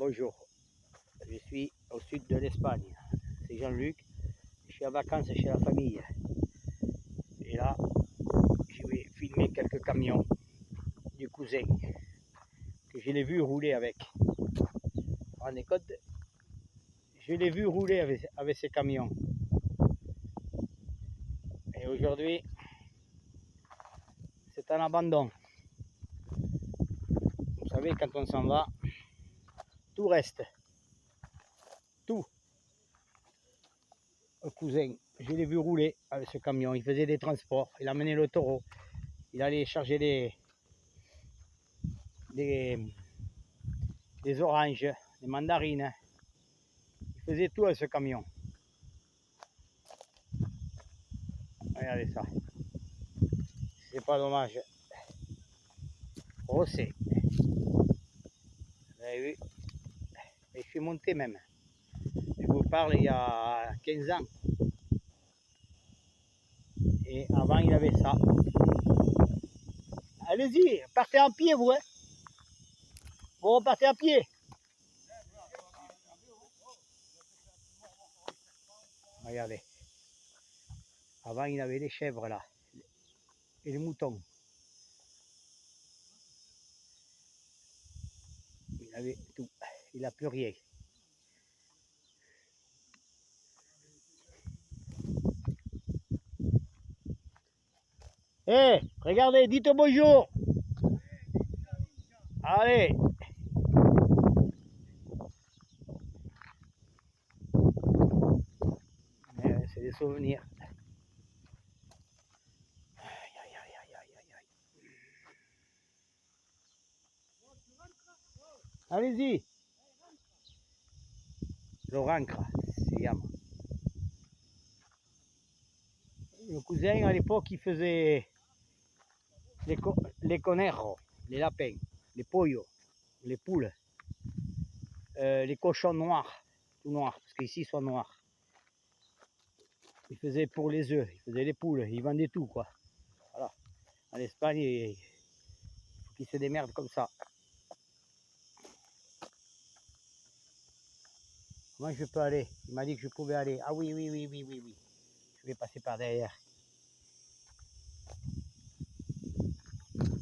Bonjour, je suis au sud de l'Espagne. C'est Jean-Luc, je suis en vacances chez la famille. Et là, je vais filmer quelques camions du cousin que je l'ai vu rouler avec. Vous vous rendez compte? Je l'ai vu rouler avec ces camions. Et aujourd'hui, c'est un abandon. Vous savez, quand on s'en va, tout reste. Tout. Le cousin, je l'ai vu rouler avec ce camion. Il faisait des transports. Il amenait le taureau. Il allait charger des oranges, des mandarines. Il faisait tout avec ce camion. Regardez ça. C'est pas dommage. Rossé. Vous avez vu? Et je suis monté même. Je vous parle il y a 15 ans. Et avant il avait ça. Allez-y, partez en pied vous, hein. Vous repartez à pied. Regardez. Avant il avait les chèvres là. Et les moutons. Il avait tout. Il n'a plus rien. Hé, regardez, dites bonjour. Allez. C'est des souvenirs. Allez-y. L'orancre, c'est Yam. Le cousin à l'époque il faisait les conejos, les lapins, les pollos, les poules, les cochons noirs, tout noirs, parce qu'ici ils sont noirs. Il faisait pour les œufs, il faisait les poules, il vendait tout quoi. Voilà. En Espagne, il faut qu'ils se démerdent comme ça. Comment je peux aller? Il m'a dit que je pouvais aller. Ah oui. Je vais passer par derrière.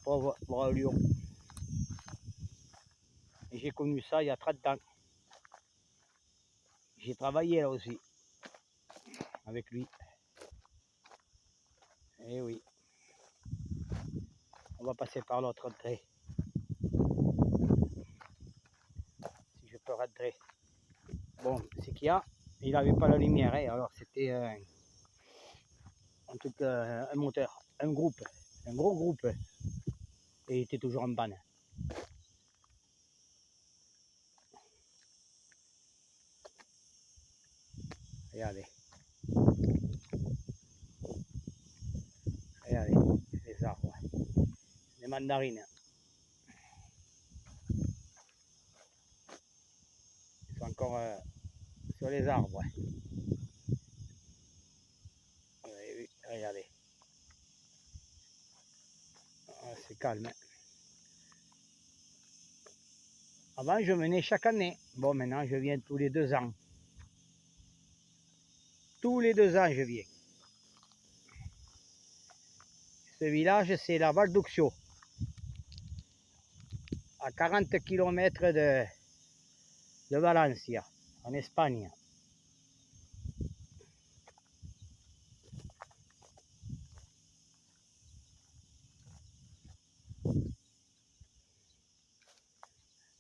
Pauvre lion. Et j'ai connu ça il y a 30 ans. J'ai travaillé là aussi. Avec lui. Eh oui. On va passer par l'autre entrée. Si je peux rentrer. Bon, c'est qu'il y a, il n'avait pas la lumière, hein, alors c'était un moteur, un gros groupe, et il était toujours en panne. Regardez. Regardez, les arbres, les mandarines. Ils sont encore sur les arbres. Regardez. Ah, c'est calme. Avant, je venais chaque année. Bon, maintenant, je viens tous les 2 ans. Tous les 2 ans, je viens. Ce village, c'est la Val d'Uxio. À 40 km de Valencia, en Espagne.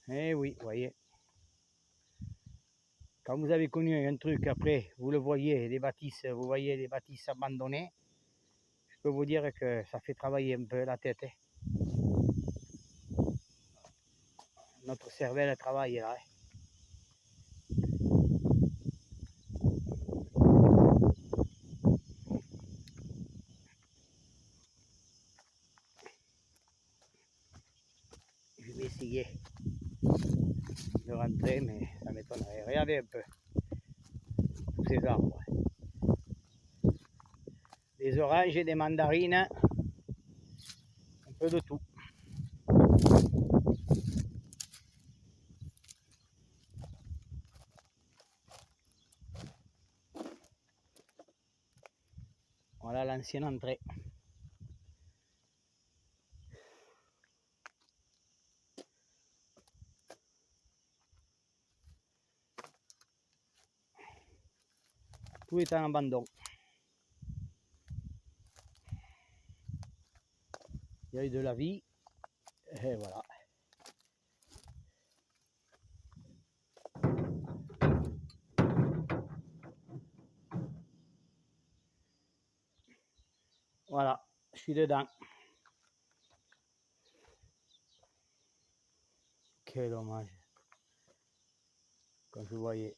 Eh oui, vous voyez. Quand vous avez connu un truc, après, vous le voyez, les bâtisses, vous voyez les bâtisses abandonnées, je peux vous dire que ça fait travailler un peu la tête. Hein. Notre cervelle travaille là. Hein. Je vais essayer de rentrer, mais ça m'étonnerait. Regardez un peu tous ces arbres. Des oranges et des mandarines, un peu de tout. Voilà l'ancienne entrée. Tout est en abandon. Il y a eu de la vie. Et voilà. Voilà, je suis dedans. Quel dommage. Quand je voyais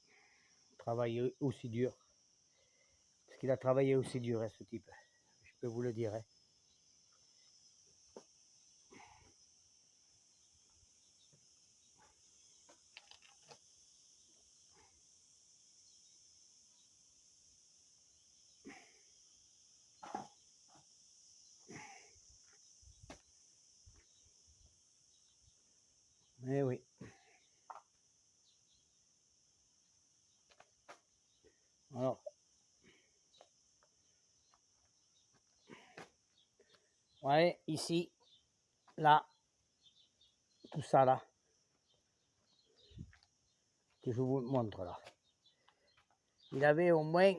travailler aussi dur. Parce qu'il a travaillé aussi dur, hein, ce type. Je peux vous le dire. Hein. Eh oui. Alors, ouais, ici, là, tout ça là, que je vous montre là. Il avait au moins,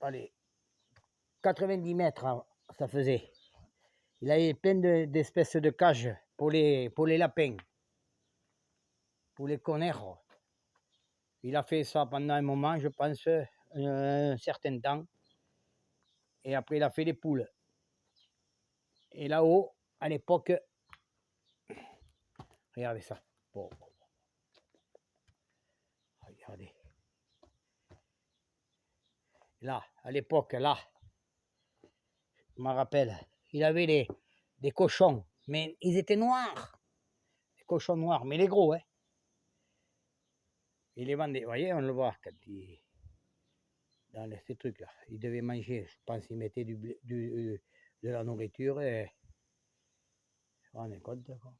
allez, 90 mètres, hein, ça faisait. Il avait plein d'espèces de cages pour les lapins, pour les conejos. Il a fait ça pendant un moment, je pense, un certain temps. Et après, il a fait les poules. Et là-haut, à l'époque, regardez ça. Bon. Regardez. Là, à l'époque, là, je me rappelle, il avait des cochons, mais ils étaient noirs. Des cochons noirs, mais les gros, hein. Il les vendait, vous voyez, on le voit quand il... Dans ces trucs-là. Il devait manger, je pense qu'il mettait de la nourriture et... Vous vous rendez compte, quoi.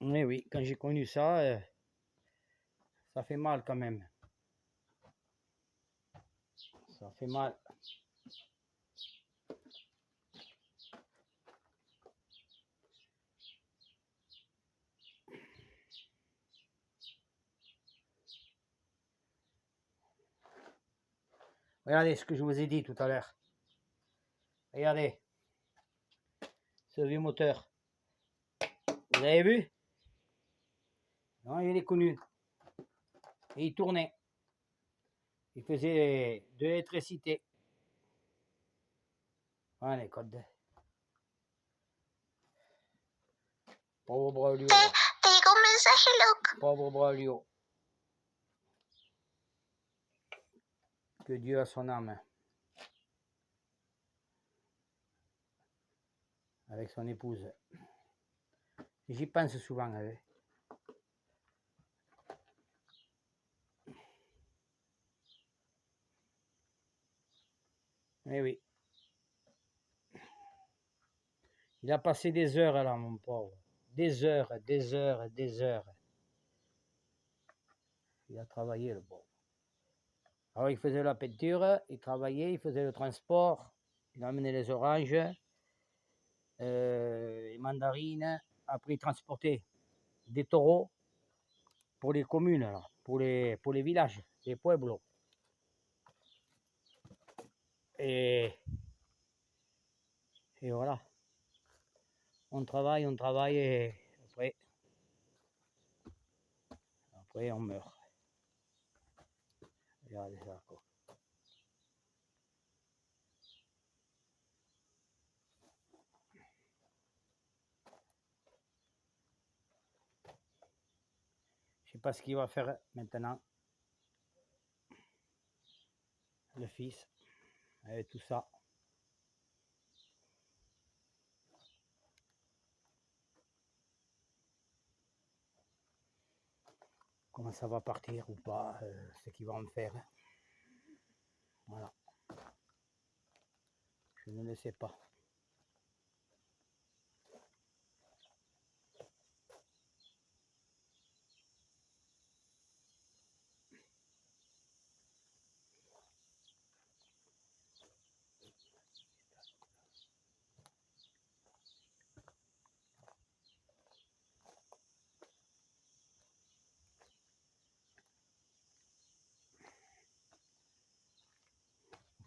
Mais oui, quand j'ai connu ça, ça fait mal quand même. Ça fait mal. Regardez ce que je vous ai dit tout à l'heure. Regardez. Ce vieux moteur. Vous avez vu? Non, il est connu. Et il tournait. Il faisait de l'électricité. Voilà les codes. Pauvre Braulio. Te llegó un mensaje, Luke. Pauvre Braulio. Que Dieu a son âme. Avec son épouse. J'y pense souvent. Hein. Eh oui. Il a passé des heures là, mon pauvre. Des heures, des heures, des heures. Il a travaillé, le pauvre. Alors, il faisait la peinture, il travaillait, il faisait le transport, il amenait les oranges, les mandarines. Après, il transportait des taureaux pour les communes, là, pour les villages, les pueblos. Et voilà. On travaille et après on meurt. Regardez ça, quoi. Je sais pas ce qu'il va faire maintenant. Le fils, avec tout ça. Comment ça va partir ou pas, ce qu'il va en faire. Voilà. Je ne le sais pas.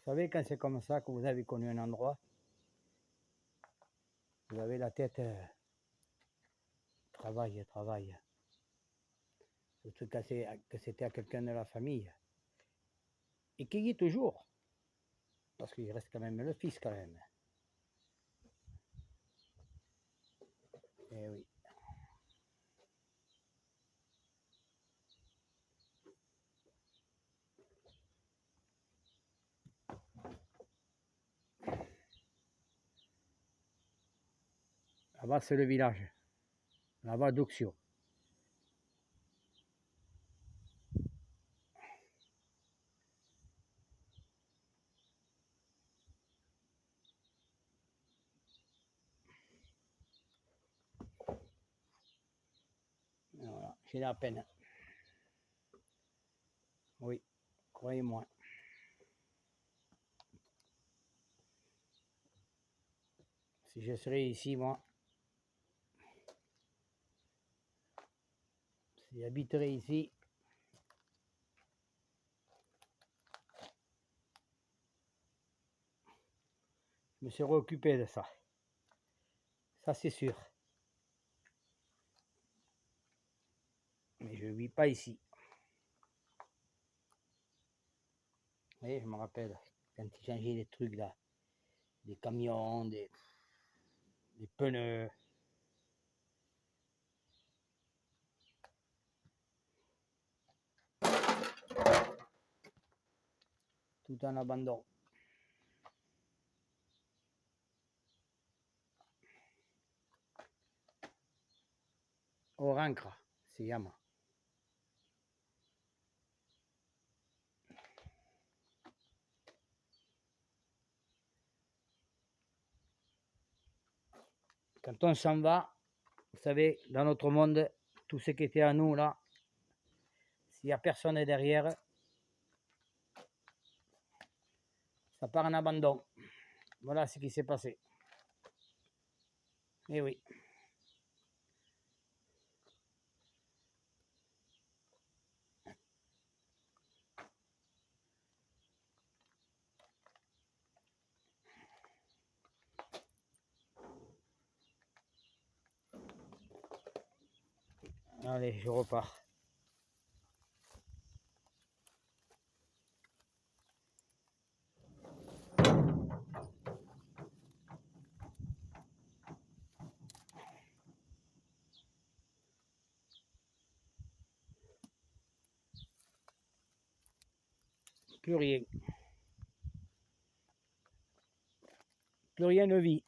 savez, quand c'est comme ça, que vous avez connu un endroit, vous avez la tête travaille. Surtout que c'était à quelqu'un de la famille. Et qui y est toujours. Parce qu'il reste quand même le fils quand même. Eh oui. Là-bas, c'est le village. Là-bas, d'Oxio. Voilà, j'ai la peine. Oui, croyez-moi. Si je serais ici, moi, si j'habiterais ici, je me serais occupé de ça. Ça, c'est sûr. Mais je ne vis pas ici. Vous voyez, je me rappelle quand ils changeaient les trucs là, des camions, des pneus. Tout en abandon. Orancre, si llama. Quand on s'en va, vous savez, dans notre monde, tout ce qui était à nous là, s'il n'y a personne derrière, ça part en abandon. Voilà ce qui s'est passé. Eh oui. Allez, je repars. Plus rien. Plus rien ne vit.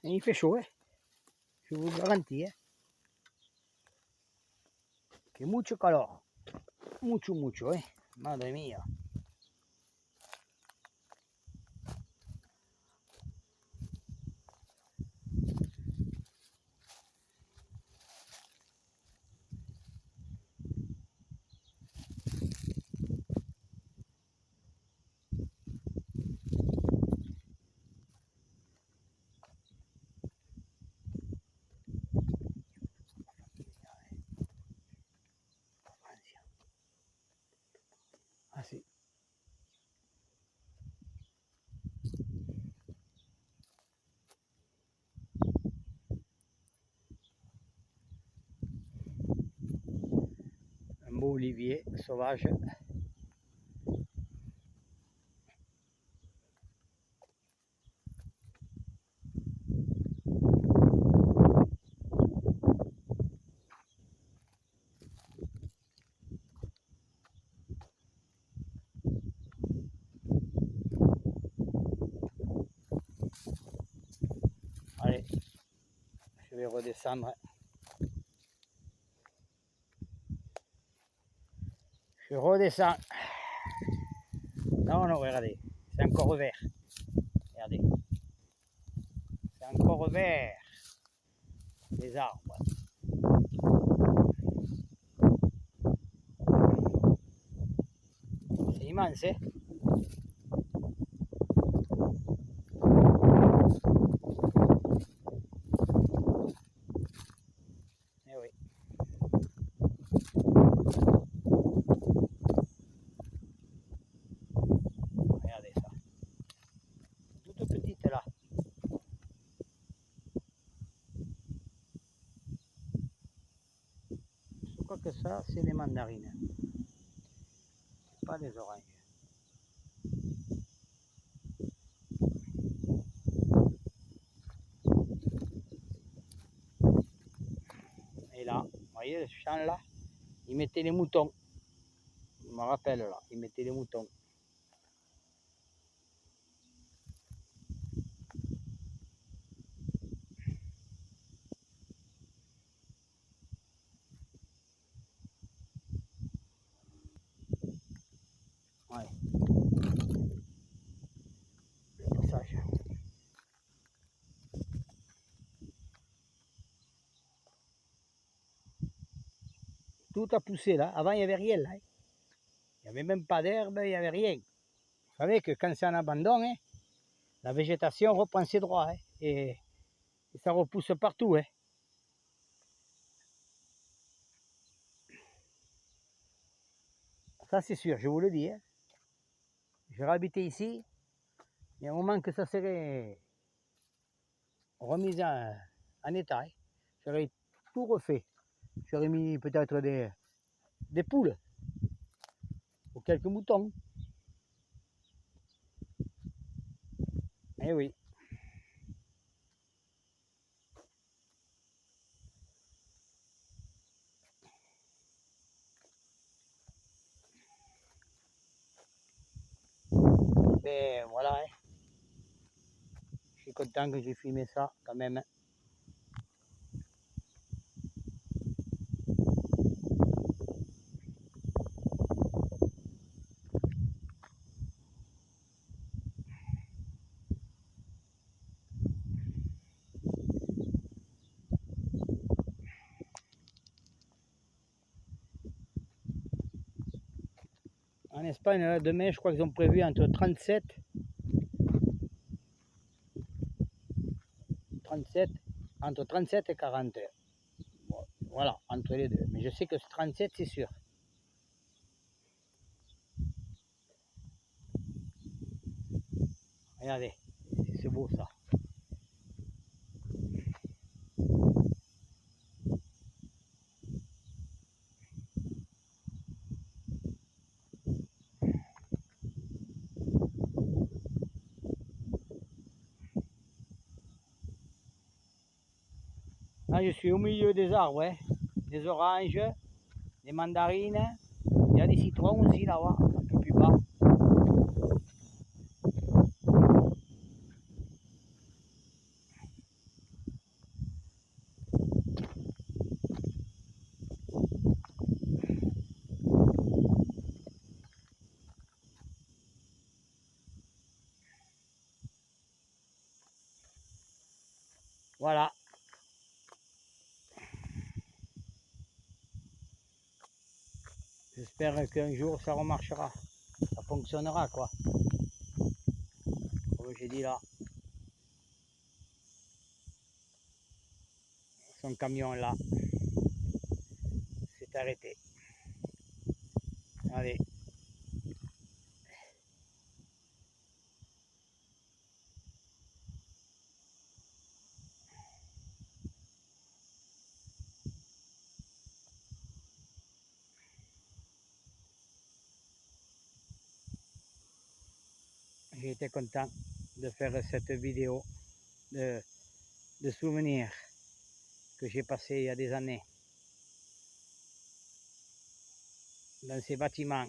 Et il fait chaud, hein. Je vous garantis. Hein. Que mucho calor. Mucho, hein. Madre mía. Ah si. Un beau olivier sauvage. Allez, je vais redescendre. Je redescends. Non, regardez, c'est encore vert. Regardez. C'est encore vert, les arbres. C'est immense, hein? Eh oui. Regardez ça. Toute petite là. Je crois que ça, c'est des mandarines. Pas des oranges. Et là, vous voyez le champ là, ils mettaient les moutons. Je me rappelle là, ils mettaient les moutons. Ouais. Le passage. Tout a poussé là. Avant, il n'y avait rien là. Il n'y avait même pas d'herbe, il n'y avait rien. Vous savez que quand c'est en abandon, hein, la végétation reprend ses droits. Hein, et ça repousse partout. Hein. Ça, c'est sûr, je vous le dis. Hein. J'aurais habité ici. Il y a un moment que ça serait remis en état. Hein. J'aurais tout refait. J'aurais mis peut-être des poules ou quelques moutons. Eh oui. Ben voilà. Hein. Je suis content que j'ai filmé ça quand même. En Espagne, là, demain, je crois qu'ils ont prévu entre 37, entre 37 et 40 heures. Bon, voilà, entre les deux. Mais je sais que 37, c'est sûr. Regardez, c'est beau ça. Là, je suis au milieu des arbres, hein. Des oranges, des mandarines. Il y a des citrons aussi là-bas, un peu plus bas. Voilà. J'espère qu'un jour ça remarchera. Ça fonctionnera quoi. Comme j'ai dit là. Son camion là s'est arrêté. Allez. J'ai été content de faire cette vidéo de souvenirs que j'ai passé il y a des années dans ces bâtiments.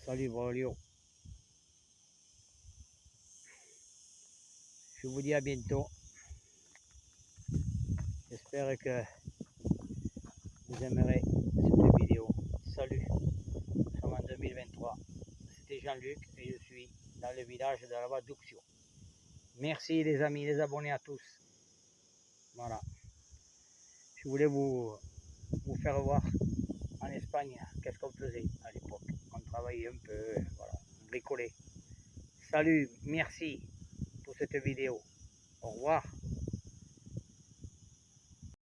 Salut Brolio. Je vous dis à bientôt. J'espère que vous aimerez cette vidéo. Salut. Nous sommes en 2023. C'était Jean-Luc et je suis dans le village de la Vaduccio. Merci les amis, les abonnés à tous. Voilà. Je voulais vous faire voir en Espagne qu'est-ce qu'on faisait à l'époque. On travaillait un peu, voilà, on bricolait. Salut, merci pour cette vidéo.